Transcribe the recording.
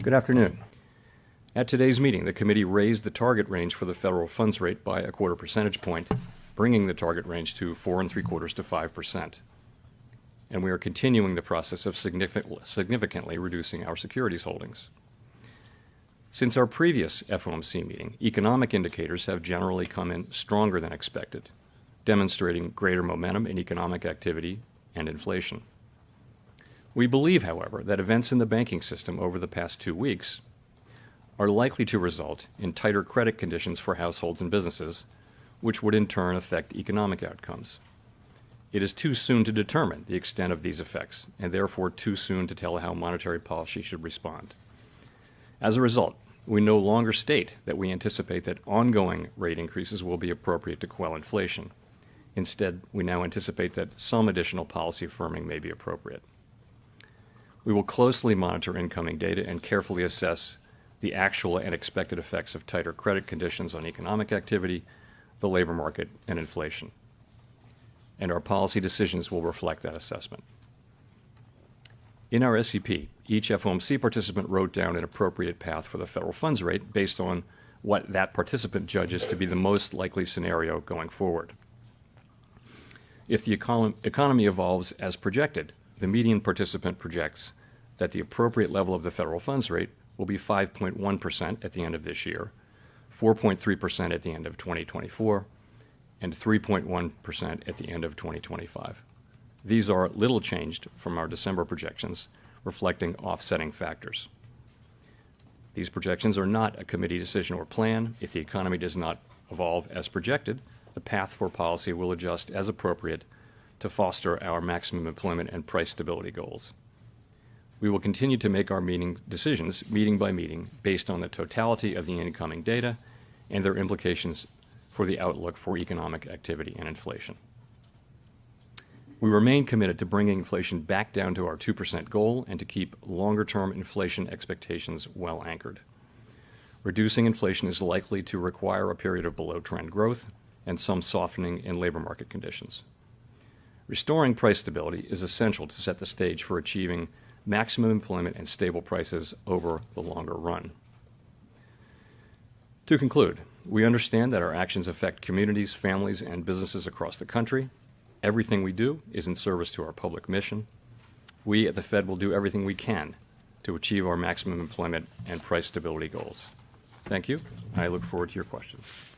Good afternoon. At today's meeting, the committee raised the target range for the federal funds rate by a quarter percentage point, bringing the target range to 4.75% to 5%. And we are continuing the process of significantly reducing our securities holdings. Since our previous FOMC meeting, economic indicators have generally come in stronger than expected, demonstrating greater momentum in economic activity and inflation. We believe, however, that events in the banking system over the past 2 weeks are likely to result in tighter credit conditions for households and businesses, which would in turn affect economic outcomes. It is too soon to determine the extent of these effects, and therefore too soon to tell how monetary policy should respond. As a result, we no longer state that we anticipate that ongoing rate increases will be appropriate to quell inflation. Instead, we now anticipate that some additional policy firming may be appropriate. We will closely monitor incoming data and carefully assess the actual and expected effects of tighter credit conditions on economic activity, the labor market, and inflation. And our policy decisions will reflect that assessment. In our SEP, each FOMC participant wrote down an appropriate path for the federal funds rate based on what that participant judges to be the most likely scenario going forward. If the economy evolves as projected, the median participant projects that the appropriate level of the federal funds rate will be 5.1% at the end of this year, 4.3% at the end of 2024, and 3.1% at the end of 2025. These are little changed from our December projections, reflecting offsetting factors. These projections are not a committee decision or plan. If the economy does not evolve as projected, the path for policy will adjust as appropriate to foster our maximum employment and price stability goals. We will continue to make our decisions meeting by meeting based on the totality of the incoming data and their implications for the outlook for economic activity and inflation. We remain committed to bringing inflation back down to our 2% goal and to keep longer-term inflation expectations well anchored. Reducing inflation is likely to require a period of below-trend growth and some softening in labor market conditions. Restoring price stability is essential to set the stage for achieving maximum employment and stable prices over the longer run. To conclude, we understand that our actions affect communities, families, and businesses across the country. Everything we do is in service to our public mission. We at the Fed will do everything we can to achieve our maximum employment and price stability goals. Thank you. I look forward to your questions.